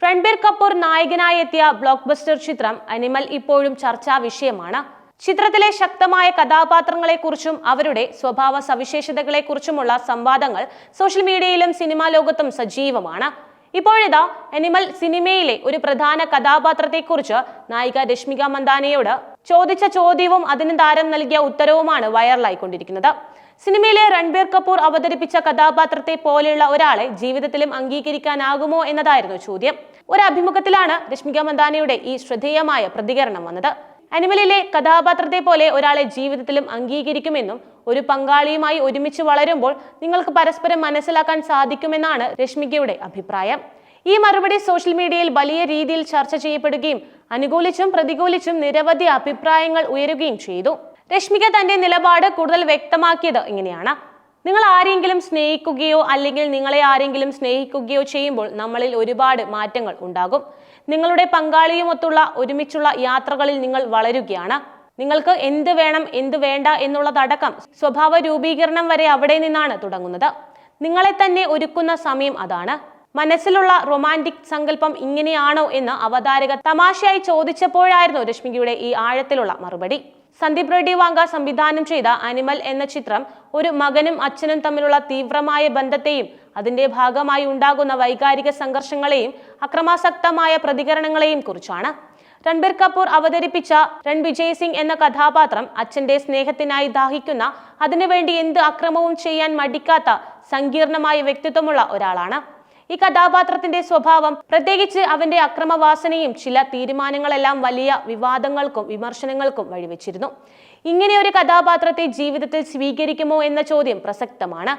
രൺബീർ കപൂർ നായകനായി എത്തിയ block buster ചിത്രം അനിമൽ ഇപ്പോഴും ചർച്ചാ വിഷയമാണ്. ചിത്രത്തിലെ ശക്തമായ കഥാപാത്രങ്ങളെക്കുറിച്ചും അവരുടെ സ്വഭാവ സവിശേഷതകളെക്കുറിച്ചുമുള്ള സംവാദങ്ങൾ സോഷ്യൽ മീഡിയയിലും സിനിമാ ലോകത്തും സജീവമാണ്. ഇപ്പോഴിതാ അനിമൽ സിനിമയിലെ ഒരു പ്രധാന കഥാപാത്രത്തെക്കുറിച്ച് നായിക രശ്മിക മന്ദാനയോട് ചോദിച്ച ചോദ്യവും അതിന് താരം നൽകിയ ഉത്തരവുമാണ് വൈറലായിക്കൊണ്ടിരിക്കുന്നത്. സിനിമയിലെ രൺബീർ കപൂർ അവതരിപ്പിച്ച കഥാപാത്രത്തെ പോലെയുള്ള ഒരാളെ ജീവിതത്തിലും അംഗീകരിക്കാനാകുമോ എന്നതായിരുന്നു ചോദ്യം. ഒരു അഭിമുഖത്തിലാണ് രശ്മിക മന്ദാനയുടെ ഈ ശ്രദ്ധേയമായ പ്രതികരണം വന്നത്. അനിമലിലെ കഥാപാത്രത്തെ പോലെ ഒരാളെ ജീവിതത്തിലും അംഗീകരിക്കുമെന്നും ഒരു പങ്കാളിയുമായി ഒരുമിച്ച് വളരുമ്പോൾ നിങ്ങൾക്ക് പരസ്പരം മനസ്സിലാക്കാൻ സാധിക്കുമെന്നാണ് രശ്മികയുടെ അഭിപ്രായം. ഈ മറുപടി സോഷ്യൽ മീഡിയയിൽ വലിയ രീതിയിൽ ചർച്ച ചെയ്യപ്പെടുകയും അനുകൂലിച്ചും പ്രതികൂലിച്ചും നിരവധി അഭിപ്രായങ്ങൾ ഉയരുകയും ചെയ്തു. രശ്മിക തന്റെ നിലപാട് കൂടുതൽ വ്യക്തമാക്കിയത് ഇങ്ങനെയാണ്: നിങ്ങൾ ആരെങ്കിലും സ്നേഹിക്കുകയോ അല്ലെങ്കിൽ നിങ്ങളെ ആരെങ്കിലും സ്നേഹിക്കുകയോ ചെയ്യുമ്പോൾ നമ്മളിൽ ഒരുപാട് മാറ്റങ്ങൾ ഉണ്ടാകും. നിങ്ങളുടെ പങ്കാളിയുമൊത്തുള്ള ഒരുമിച്ചുള്ള യാത്രകളിൽ നിങ്ങൾ വളരുകയാണ്. നിങ്ങൾക്ക് എന്ത് വേണം എന്ത് വേണ്ട എന്നുള്ളതടക്കം സ്വഭാവ രൂപീകരണം വരെ അവിടെ നിന്നാണ് തുടങ്ങുന്നത്. നിങ്ങളെ തന്നെ ഒരുക്കുന്ന സമയം അതാണ്. മനസ്സിലുള്ള റൊമാൻറ്റിക് സങ്കല്പം ഇങ്ങനെയാണോ എന്ന് അവതാരക തമാശയായി ചോദിച്ചപ്പോഴായിരുന്നു രശ്മികയുടെ ഈ ആഴത്തിലുള്ള മറുപടി. സന്ദീപ് റെഡ്ഡി വാങ്ക സംവിധാനം ചെയ്ത അനിമൽ എന്ന ചിത്രം ഒരു മകനും അച്ഛനും തമ്മിലുള്ള തീവ്രമായ ബന്ധത്തെയും അതിന്റെ ഭാഗമായി ഉണ്ടാകുന്ന വൈകാരിക സംഘർഷങ്ങളെയും അക്രമാസക്തമായ പ്രതികരണങ്ങളെയും കുറിച്ചാണ്. രൺബീർ കപൂർ അവതരിപ്പിച്ച രൺവിജയ് സിംഗ് എന്ന കഥാപാത്രം അച്ഛന്റെ സ്നേഹത്തിനായി ദാഹിക്കുന്ന, അതിനുവേണ്ടി എന്ത് അക്രമവും ചെയ്യാൻ മടിക്കാത്ത സങ്കീർണമായ വ്യക്തിത്വമുള്ള ഒരാളാണ്. ഈ കഥാപാത്രത്തിന്റെ സ്വഭാവം, പ്രത്യേകിച്ച് അവന്റെ അക്രമവാസനയും ചില തീരുമാനങ്ങളെല്ലാം വലിയ വിവാദങ്ങൾക്കും വിമർശനങ്ങൾക്കും വഴിവെച്ചിരുന്നു. ഇങ്ങനെ ഒരു കഥാപാത്രത്തെ ജീവിതത്തിൽ സ്വീകരിക്കുമോ എന്ന ചോദ്യം പ്രസക്തമാണ്.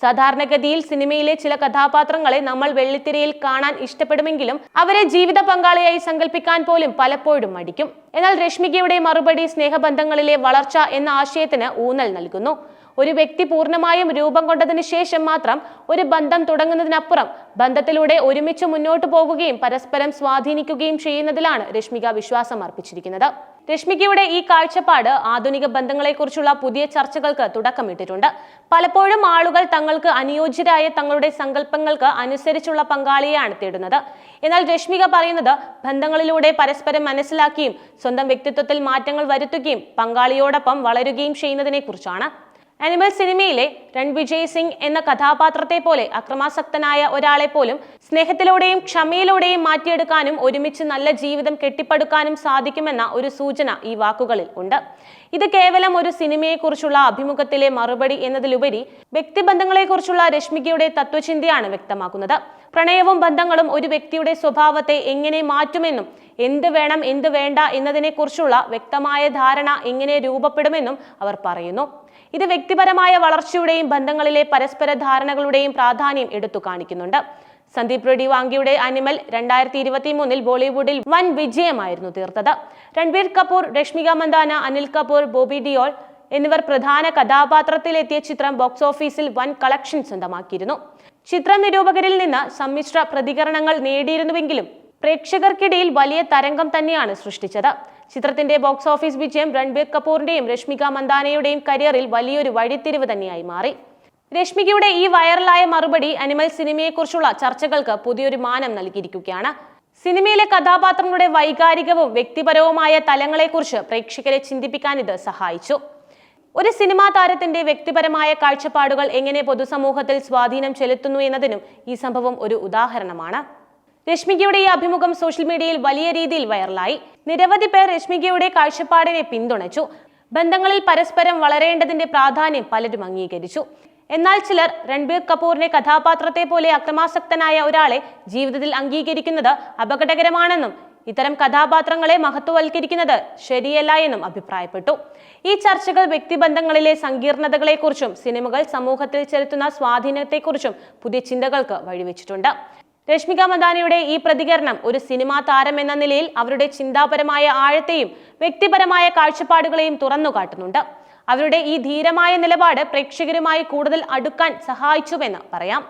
സാധാരണഗതിയിൽ സിനിമയിലെ ചില കഥാപാത്രങ്ങളെ നമ്മൾ വെള്ളിത്തിരയിൽ കാണാൻ ഇഷ്ടപ്പെടുമെങ്കിലും അവരെ ജീവിത പങ്കാളിയായി സങ്കല്പിക്കാൻ പോലും പലപ്പോഴും മടിക്കും. എന്നാൽ രശ്മികയുടെ മറുപടി സ്നേഹബന്ധങ്ങളിലെ വളർച്ച എന്ന ആശയത്തിന് ഊന്നൽ നൽകുന്നു. ഒരു വ്യക്തി പൂർണ്ണമായും രൂപം കൊണ്ടതിന് ശേഷം മാത്രം ഒരു ബന്ധം തുടങ്ങുന്നതിനപ്പുറം ബന്ധത്തിലൂടെ ഒരുമിച്ച് മുന്നോട്ട് പോകുകയും പരസ്പരം സ്വാധീനിക്കുകയും ചെയ്യുന്നതിലാണ് രശ്മിക വിശ്വാസം അർപ്പിച്ചിരിക്കുന്നത്. രശ്മികയുടെ ഈ കാഴ്ചപ്പാട് ആധുനിക ബന്ധങ്ങളെക്കുറിച്ചുള്ള പുതിയ ചർച്ചകൾക്ക് തുടക്കമിട്ടിട്ടുണ്ട്. പലപ്പോഴും ആളുകൾ തങ്ങൾക്ക് അനുയോജ്യരായ തങ്ങളുടെ സങ്കല്പങ്ങൾക്ക് അനുസരിച്ചുള്ള പങ്കാളിയെയാണ് തേടുന്നത്. എന്നാൽ രശ്മിക പറയുന്നത് ബന്ധങ്ങളിലൂടെ പരസ്പരം മനസ്സിലാക്കിയും സ്വന്തം വ്യക്തിത്വത്തിൽ മാറ്റങ്ങൾ വരുത്തുകയും പങ്കാളിയോടൊപ്പം വളരുകയും ചെയ്യുന്നതിനെ കുറിച്ചാണ്. അനിമൽ സിനിമയിലെ രൺവിജയ് സിംഗ് എന്ന കഥാപാത്രത്തെ പോലെ അക്രമാസക്തനായ ഒരാളെ പോലും സ്നേഹത്തിലൂടെയും ക്ഷമയിലൂടെയും മാറ്റിയെടുക്കാനും ഒരുമിച്ച് നല്ല ജീവിതം കെട്ടിപ്പടുക്കാനും സാധിക്കുമെന്ന ഒരു സൂചന ഈ വാക്കുകളിൽ ഉണ്ട്. ഇത് കേവലം ഒരു സിനിമയെക്കുറിച്ചുള്ള അഭിമുഖത്തിലെ മറുപടി എന്നതിലുപരി വ്യക്തിബന്ധങ്ങളെക്കുറിച്ചുള്ള രശ്മികയുടെ തത്വചിന്തയാണ് വ്യക്തമാക്കുന്നത്. പ്രണയവും ബന്ധങ്ങളും ഒരു വ്യക്തിയുടെ സ്വഭാവത്തെ എങ്ങനെ മാറ്റുമെന്നും എന്ത് വേണം എന്ത് വേണ്ട എന്നതിനെക്കുറിച്ചുള്ള വ്യക്തമായ ധാരണ എങ്ങനെ രൂപപ്പെടുമെന്നും അവർ പറയുന്നു. ഇത് വ്യക്തിപരമായ വളർച്ചയുടെയും ബന്ധങ്ങളിലെ പരസ്പര ധാരണകളുടെയും പ്രാധാന്യം എടുത്തു കാണിക്കുന്നുണ്ട്. സന്ദീപ് റെഡ്ഡി വാങ്കിയുടെ അനിമൽ 2023 ബോളിവുഡിൽ വൻ വിജയമായിരുന്നു തീർത്തത്. രൺബീർ കപൂർ, രശ്മിക മന്ദാന, അനിൽ കപൂർ, ബോബി ഡിയോൾ എന്നിവർ പ്രധാന കഥാപാത്രത്തിലെത്തിയ ചിത്രം ബോക്സ് ഓഫീസിൽ വൻ കളക്ഷൻ സ്വന്തമാക്കിയിരുന്നു. ചിത്രം നിരൂപകരിൽ നിന്ന് സമ്മിശ്ര പ്രതികരണങ്ങൾ നേടിയിരുന്നുവെങ്കിലും പ്രേക്ഷകർക്കിടയിൽ വലിയ തരംഗം തന്നെയാണ് സൃഷ്ടിച്ചത്. ചിത്രത്തിന്റെ ബോക്സ് ഓഫീസ് വിജയം രൺബീർ കപൂറിന്റെയും രശ്മിക മന്ദാനയുടെയും കരിയറിൽ വലിയൊരു വഴിത്തിരിവ് തന്നെയായി മാറി. രശ്മികയുടെ ഈ വൈറലായ മറുപടി അനിമൽ സിനിമയെക്കുറിച്ചുള്ള ചർച്ചകൾക്ക് പുതിയൊരു മാനം നൽകിയിരിക്കുകയാണ്. സിനിമയിലെ കഥാപാത്രങ്ങളുടെ വൈകാരികവും വ്യക്തിപരവുമായ തലങ്ങളെക്കുറിച്ച് പ്രേക്ഷകരെ ചിന്തിപ്പിക്കാൻ ഇത് സഹായിച്ചു. ഒരു സിനിമാ താരത്തിന്റെ വ്യക്തിപരമായ കാഴ്ചപ്പാടുകൾ എങ്ങനെ പൊതുസമൂഹത്തിൽ സ്വാധീനം ചെലുത്തുന്നു എന്നതിനും ഈ സംഭവം ഒരു ഉദാഹരണമാണ്. രശ്മികയുടെ ഈ അഭിമുഖം സോഷ്യൽ മീഡിയയിൽ വലിയ രീതിയിൽ വൈറലായി. നിരവധി പേർ രശ്മികയുടെ കാഴ്ചപ്പാടിനെ പിന്തുണച്ചു. ബന്ധങ്ങളിൽ പരസ്പരം വളരേണ്ടതിന്റെ പ്രാധാന്യം പലരും അംഗീകരിച്ചു. എന്നാൽ ചിലർ രൺബീർ കപൂറിനെ കഥാപാത്രത്തെ പോലെ അക്രമാസക്തനായ ഒരാളെ ജീവിതത്തിൽ അംഗീകരിക്കുന്നത് അപകടകരമാണെന്നും ഇത്തരം കഥാപാത്രങ്ങളെ മഹത്വവൽക്കരിക്കുന്നത് ശരിയല്ല എന്നും അഭിപ്രായപ്പെട്ടു. ഈ ചർച്ചകൾ വ്യക്തിബന്ധങ്ങളിലെ സങ്കീർണതകളെക്കുറിച്ചും സിനിമകൾ സമൂഹത്തിൽ ചെലുത്തുന്ന സ്വാധീനത്തെക്കുറിച്ചും പുതിയ ചിന്തകൾക്ക് വഴിവെച്ചിട്ടുണ്ട്. രശ്മിക മന്ദാനയുടെ ഈ പ്രതികരണം ഒരു സിനിമാ താരം എന്ന നിലയിൽ അവരുടെ ചിന്താപരമായ ആഴത്തെയും വ്യക്തിപരമായ കാഴ്ചപ്പാടുകളെയും തുറന്നു കാട്ടുന്നുണ്ട്. അവരുടെ ഈ ധീരമായ നിലപാട് പ്രേക്ഷകരുമായി കൂടുതൽ അടുക്കാൻ സഹായിച്ചുവെന്ന് പറയാം.